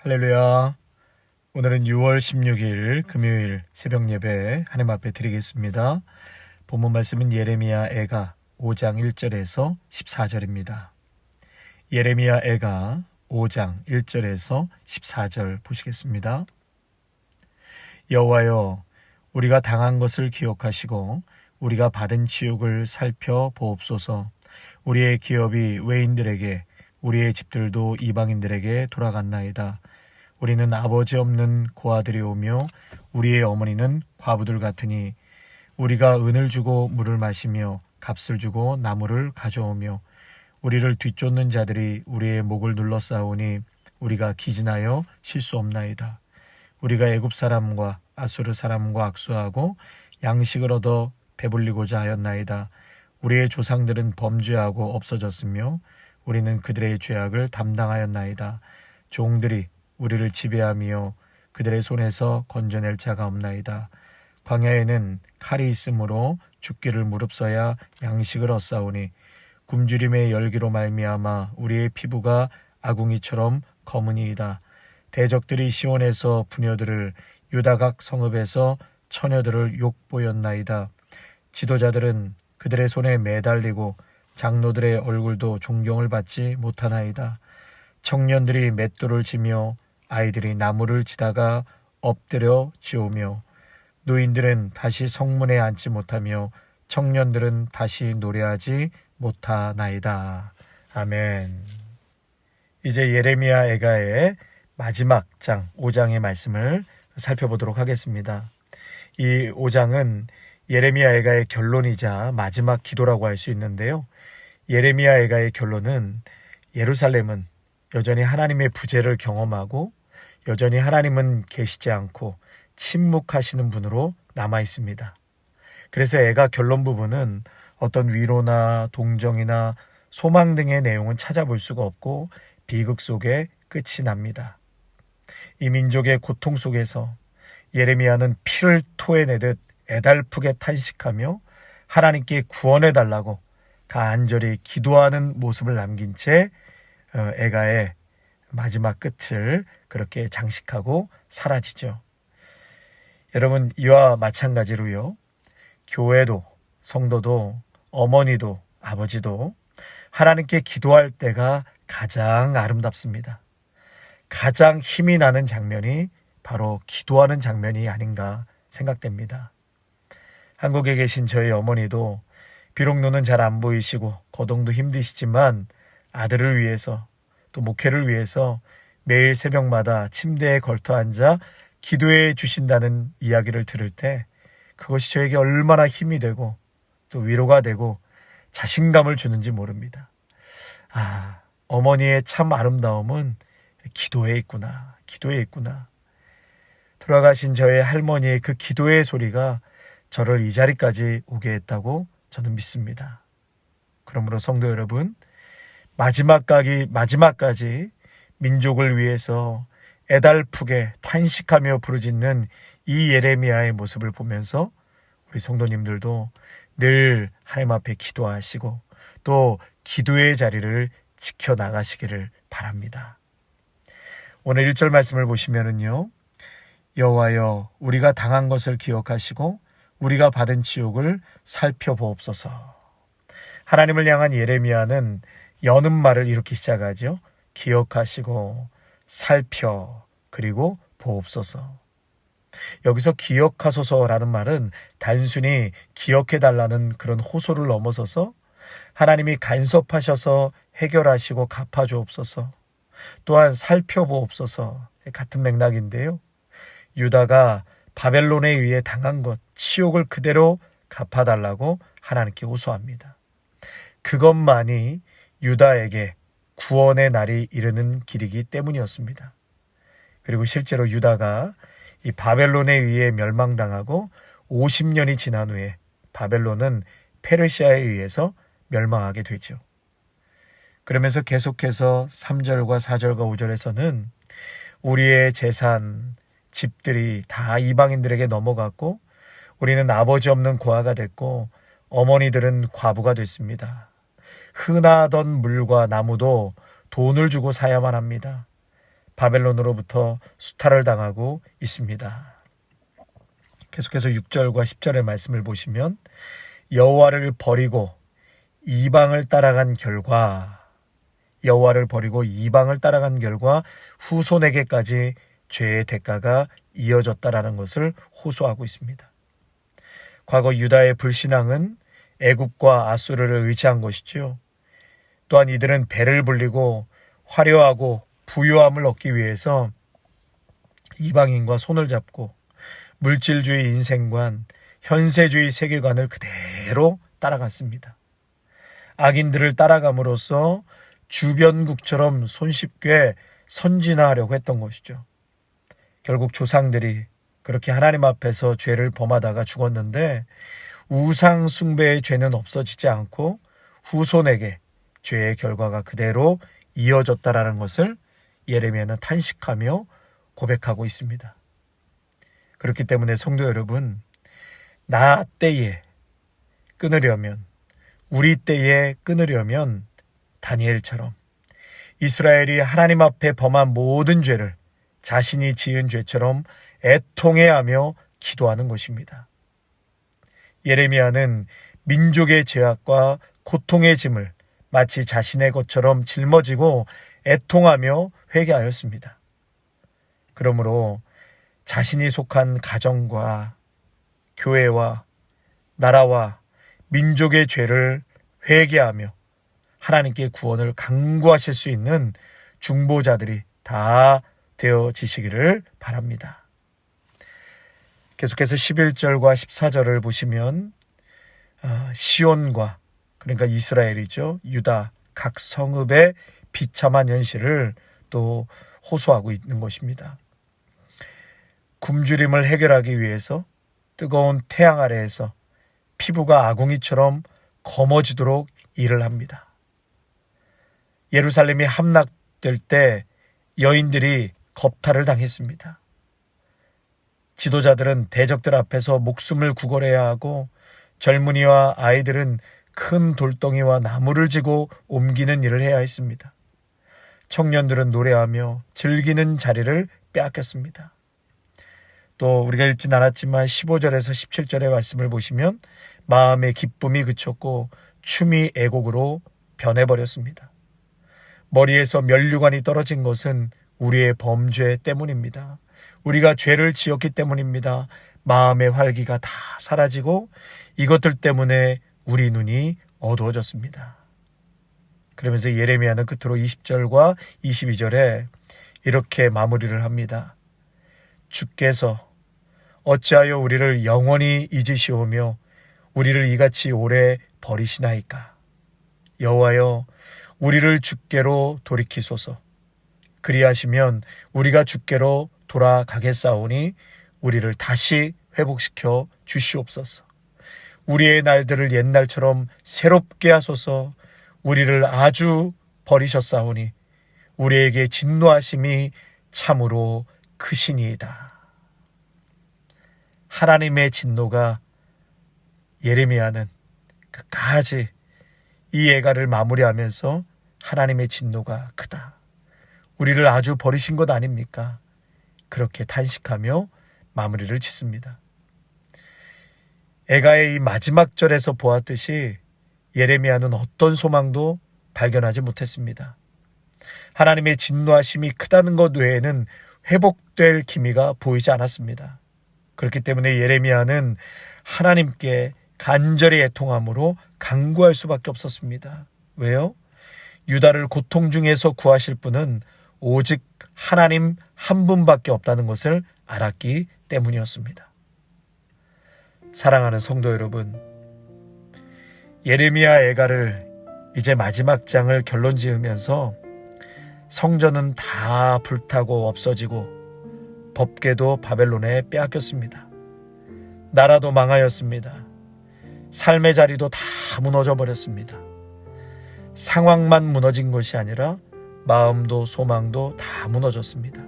할렐루야. 오늘은 6월 16일 금요일 새벽 예배 하나님 앞에 드리겠습니다. 본문 말씀은 예레미야 애가 5장 1절에서 14절입니다. 예레미야 애가 5장 1절에서 14절 보시겠습니다. 여호와여, 우리가 당한 것을 기억하시고 우리가 받은 치욕을 살펴보옵소서. 우리의 기업이 외인들에게, 우리의 집들도 이방인들에게 돌아갔나이다. 우리는 아버지 없는 고아들이오며 우리의 어머니는 과부들 같으니 우리가 은을 주고 물을 마시며 값을 주고 나무를 가져오며 우리를 뒤쫓는 자들이 우리의 목을 눌러싸우니 우리가 기진하여 쉴 수 없나이다. 우리가 애굽 사람과 아수르 사람과 악수하고 양식을 얻어 배불리고자 하였나이다. 우리의 조상들은 범죄하고 없어졌으며 우리는 그들의 죄악을 담당하였나이다. 종들이 우리를 지배하며 그들의 손에서 건져낼 자가 없나이다. 광야에는 칼이 있으므로 죽기를 무릅써야 양식을 얻사오니 굶주림의 열기로 말미암아 우리의 피부가 아궁이처럼 검으니이다. 대적들이 시온에서 부녀들을, 유다각 성읍에서 처녀들을 욕보였나이다. 지도자들은 그들의 손에 매달리고 장로들의 얼굴도 존경을 받지 못하나이다. 청년들이 맷돌을 치며 아이들이 나무를 치다가 엎드려 지우며 노인들은 다시 성문에 앉지 못하며 청년들은 다시 노래하지 못하나이다. 아멘. 이제 예레미야 애가의 마지막 장 5장의 말씀을 살펴보도록 하겠습니다. 이 5장은 예레미야 애가의 결론이자 마지막 기도라고 할 수 있는데요. 예레미야 애가의 결론은 예루살렘은 여전히 하나님의 부재를 경험하고 여전히 하나님은 계시지 않고 침묵하시는 분으로 남아 있습니다. 그래서 애가 결론 부분은 어떤 위로나 동정이나 소망 등의 내용은 찾아볼 수가 없고 비극 속에 끝이 납니다. 이 민족의 고통 속에서 예레미야는 피를 토해내듯 애달프게 탄식하며 하나님께 구원해달라고 간절히 기도하는 모습을 남긴 채 애가의 마지막 끝을 그렇게 장식하고 사라지죠. 여러분, 이와 마찬가지로요, 교회도, 성도도, 어머니도, 아버지도 하나님께 기도할 때가 가장 아름답습니다. 가장 힘이 나는 장면이 바로 기도하는 장면이 아닌가 생각됩니다. 한국에 계신 저희 어머니도 비록 눈은 잘 안 보이시고 거동도 힘드시지만 아들을 위해서 또 목회를 위해서 매일 새벽마다 침대에 걸터 앉아 기도해 주신다는 이야기를 들을 때 그것이 저에게 얼마나 힘이 되고 또 위로가 되고 자신감을 주는지 모릅니다. 어머니의 참 아름다움은 기도에 있구나, 기도에 있구나. 돌아가신 저의 할머니의 그 기도의 소리가 저를 이 자리까지 오게 했다고 저는 믿습니다. 그러므로 성도 여러분, 마지막까지 민족을 위해서 애달프게 탄식하며 부르짖는 이 예레미야의 모습을 보면서 우리 성도님들도 늘 하나님 앞에 기도하시고 또 기도의 자리를 지켜나가시기를 바랍니다. 오늘 1절 말씀을 보시면은요, 여호와여, 우리가 당한 것을 기억하시고 우리가 받은 치욕을 살펴보옵소서. 하나님을 향한 예레미야는 여는 말을 이렇게 시작하죠. 기억하시고 살펴 그리고 보옵소서. 여기서 기억하소서라는 말은 단순히 기억해달라는 그런 호소를 넘어서서 하나님이 간섭하셔서 해결하시고 갚아주옵소서, 또한 살펴보옵소서 같은 맥락인데요. 유다가 바벨론에 의해 당한 것, 치욕을 그대로 갚아달라고 하나님께 호소합니다. 그것만이 유다에게 구원의 날이 이르는 길이기 때문이었습니다. 그리고 실제로 유다가 이 바벨론에 의해 멸망당하고 50년이 지난 후에 바벨론은 페르시아에 의해서 멸망하게 되죠. 그러면서 계속해서 3절과 4절과 5절에서는 우리의 재산, 집들이 다 이방인들에게 넘어갔고 우리는 아버지 없는 고아가 됐고 어머니들은 과부가 됐습니다. 흔하던 물과 나무도 돈을 주고 사야만 합니다. 바벨론으로부터 수탈을 당하고 있습니다. 계속해서 6절과 10절의 말씀을 보시면 여호와를 버리고 이방을 따라간 결과 후손에게까지 죄의 대가가 이어졌다라는 것을 호소하고 있습니다. 과거 유다의 불신앙은 애굽과 아수르를 의지한 것이죠. 또한 이들은 배를 불리고 화려하고 부유함을 얻기 위해서 이방인과 손을 잡고 물질주의 인생관, 현세주의 세계관을 그대로 따라갔습니다. 악인들을 따라감으로써 주변국처럼 손쉽게 선진화하려고 했던 것이죠. 결국 조상들이 그렇게 하나님 앞에서 죄를 범하다가 죽었는데 우상 숭배의 죄는 없어지지 않고 후손에게 죄의 결과가 그대로 이어졌다라는 것을 예레미야는 탄식하며 고백하고 있습니다. 그렇기 때문에 성도 여러분, 나 때에 끊으려면, 우리 때에 끊으려면 다니엘처럼 이스라엘이 하나님 앞에 범한 모든 죄를 자신이 지은 죄처럼 애통해하며 기도하는 것입니다. 예레미야는 민족의 죄악과 고통의 짐을 마치 자신의 것처럼 짊어지고 애통하며 회개하였습니다. 그러므로 자신이 속한 가정과 교회와 나라와 민족의 죄를 회개하며 하나님께 구원을 간구하실 수 있는 중보자들이 다 되어지시기를 바랍니다. 계속해서 11절과 14절을 보시면 시온과, 그러니까 이스라엘이죠, 유다 각 성읍의 비참한 현실을 또 호소하고 있는 것입니다. 굶주림을 해결하기 위해서 뜨거운 태양 아래에서 피부가 아궁이처럼 검어지도록 일을 합니다. 예루살렘이 함락될 때 여인들이 겁탈을 당했습니다. 지도자들은 대적들 앞에서 목숨을 구걸해야 하고 젊은이와 아이들은 큰 돌덩이와 나무를 지고 옮기는 일을 해야 했습니다. 청년들은 노래하며 즐기는 자리를 빼앗겼습니다. 또 우리가 읽진 않았지만 15절에서 17절의 말씀을 보시면 마음의 기쁨이 그쳤고 춤이 애곡으로 변해버렸습니다. 머리에서 면류관이 떨어진 것은 우리의 범죄 때문입니다. 우리가 죄를 지었기 때문입니다. 마음의 활기가 다 사라지고 이것들 때문에 우리 눈이 어두워졌습니다. 그러면서 예레미야는 끝으로 20절과 22절에 이렇게 마무리를 합니다. 주께서 어찌하여 우리를 영원히 잊으시오며 우리를 이같이 오래 버리시나이까. 여호와여, 우리를 주께로 돌이키소서. 그리하시면 우리가 주께로 돌아가겠사오니 우리를 다시 회복시켜 주시옵소서. 우리의 날들을 옛날처럼 새롭게 하소서. 우리를 아주 버리셨사오니 우리에게 진노하심이 참으로 크시니이다. 하나님의 진노가, 예레미야는 끝까지 이 예가를 마무리하면서 하나님의 진노가 크다, 우리를 아주 버리신 것 아닙니까? 그렇게 탄식하며 마무리를 짓습니다. 애가의 이 마지막 절에서 보았듯이 예레미야는 어떤 소망도 발견하지 못했습니다. 하나님의 진노하심이 크다는 것 외에는 회복될 기미가 보이지 않았습니다. 그렇기 때문에 예레미야는 하나님께 간절히 애통함으로 간구할 수밖에 없었습니다. 왜요? 유다를 고통 중에서 구하실 분은 오직 하나님 한 분밖에 없다는 것을 알았기 때문이었습니다. 사랑하는 성도 여러분, 예레미야 애가를 이제 마지막 장을 결론 지으면서 성전은 다 불타고 없어지고 법궤도 바벨론에 빼앗겼습니다. 나라도 망하였습니다. 삶의 자리도 다 무너져 버렸습니다. 상황만 무너진 것이 아니라 마음도 소망도 다 무너졌습니다.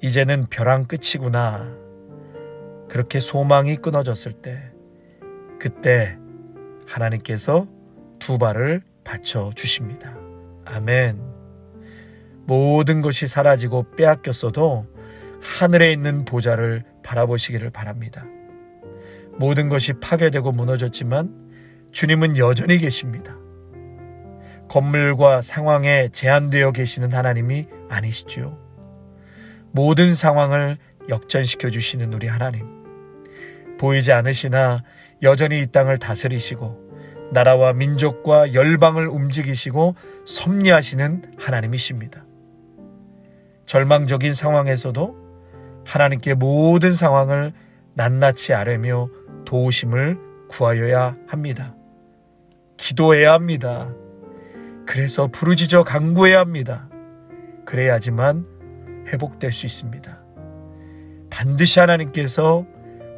이제는 벼랑 끝이구나. 그렇게 소망이 끊어졌을 때, 그때 하나님께서 두 발을 받쳐 주십니다. 아멘. 모든 것이 사라지고 빼앗겼어도 하늘에 있는 보좌를 바라보시기를 바랍니다. 모든 것이 파괴되고 무너졌지만 주님은 여전히 계십니다. 건물과 상황에 제한되어 계시는 하나님이 아니시지요. 모든 상황을 역전시켜 주시는 우리 하나님. 보이지 않으시나 여전히 이 땅을 다스리시고 나라와 민족과 열방을 움직이시고 섭리하시는 하나님이십니다. 절망적인 상황에서도 하나님께 모든 상황을 낱낱이 아뢰며 도우심을 구하여야 합니다. 기도해야 합니다. 그래서 부르짖어 간구해야 합니다. 그래야지만 회복될 수 있습니다. 반드시 하나님께서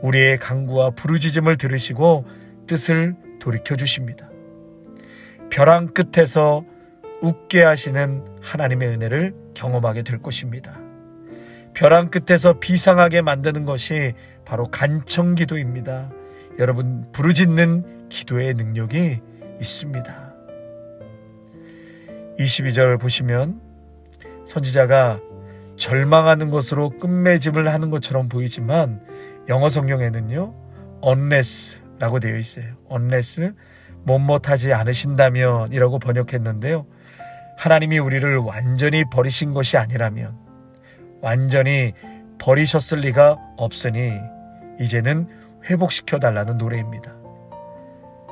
우리의 간구와 부르짖음을 들으시고 뜻을 돌이켜 주십니다. 벼랑 끝에서 웃게 하시는 하나님의 은혜를 경험하게 될 것입니다. 벼랑 끝에서 비상하게 만드는 것이 바로 간청기도입니다. 여러분, 부르짖는 기도의 능력이 있습니다. 22절 보시면 선지자가 절망하는 것으로 끝맺음을 하는 것처럼 보이지만 영어 성경에는요, unless라고 되어 있어요. unless, 못하지 않으신다면 이라고 번역했는데요. 하나님이 우리를 완전히 버리신 것이 아니라면, 완전히 버리셨을 리가 없으니 이제는 회복시켜달라는 노래입니다.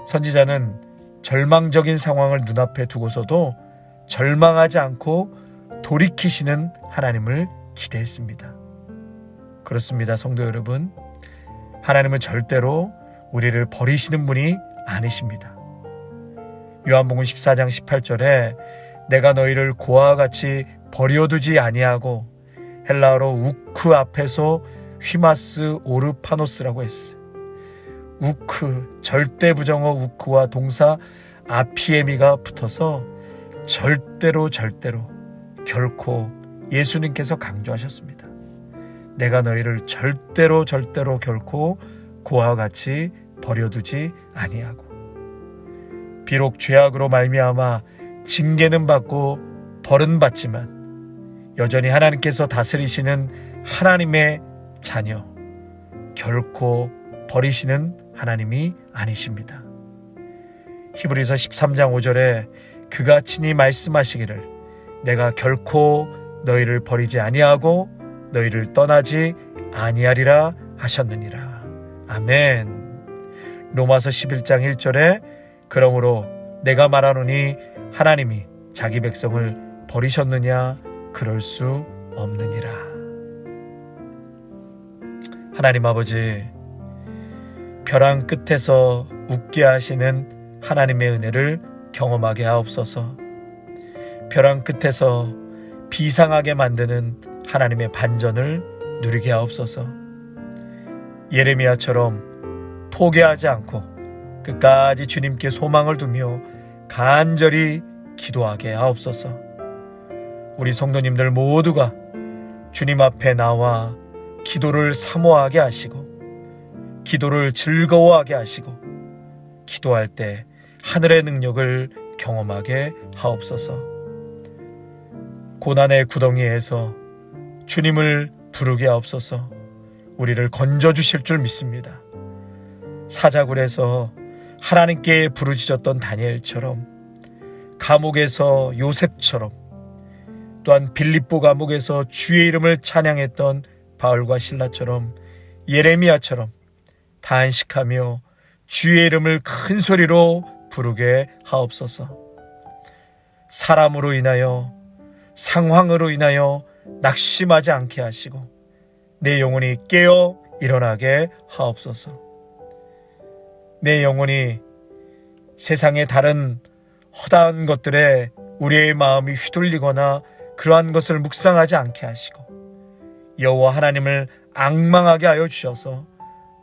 선지자는 절망적인 상황을 눈앞에 두고서도 절망하지 않고 돌이키시는 하나님을 기대했습니다. 그렇습니다, 성도 여러분. 하나님은 절대로 우리를 버리시는 분이 아니십니다. 요한복음 14장 18절에 내가 너희를 고아와 같이 버려두지 아니하고, 헬라어로 우크 앞에서 휘마스 오르파노스라고 했어요. 우크, 절대 부정어 우크와 동사 아피에미가 붙어서 절대로 결코 예수님께서 강조하셨습니다. 내가 너희를 절대로 결코 고아와 같이 버려두지 아니하고, 비록 죄악으로 말미암아 징계는 받고 벌은 받지만 여전히 하나님께서 다스리시는 하나님의 자녀, 결코 버리시는 하나님이 아니십니다. 히브리서 13장 5절에 그가 친히 말씀하시기를 내가 결코 너희를 버리지 아니하고 너희를 떠나지 아니하리라 하셨느니라. 아멘. 로마서 11장 1절에 그러므로 내가 말하노니 하나님이 자기 백성을 버리셨느냐? 그럴 수 없느니라. 하나님 아버지, 벼랑 끝에서 웃게 하시는 하나님의 은혜를 경험하게 하옵소서. 벼랑 끝에서 비상하게 만드는 하나님의 반전을 누리게 하옵소서. 예레미야처럼 포기하지 않고 끝까지 주님께 소망을 두며 간절히 기도하게 하옵소서. 우리 성도님들 모두가 주님 앞에 나와 기도를 사모하게 하시고 기도를 즐거워하게 하시고 기도할 때 하늘의 능력을 경험하게 하옵소서. 고난의 구덩이에서 주님을 부르게 하옵소서. 우리를 건져주실 줄 믿습니다. 사자굴에서 하나님께 부르짖었던 다니엘처럼, 감옥에서 요셉처럼, 또한 빌립보 감옥에서 주의 이름을 찬양했던 바울과 실라처럼, 예레미야처럼 단식하며 주의 이름을 큰 소리로 부르게 하옵소서. 사람으로 인하여, 상황으로 인하여 낙심하지 않게 하시고 내 영혼이 깨어 일어나게 하옵소서. 내 영혼이 세상의 다른 허다한 것들에 우리의 마음이 휘둘리거나 그러한 것을 묵상하지 않게 하시고 여호와 하나님을 앙망하게 하여 주셔서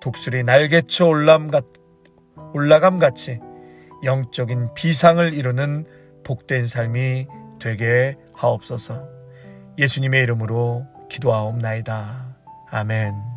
독수리 날개쳐 올라감같이 영적인 비상을 이루는 복된 삶이 되게 하옵소서. 예수님의 이름으로 기도하옵나이다. 아멘.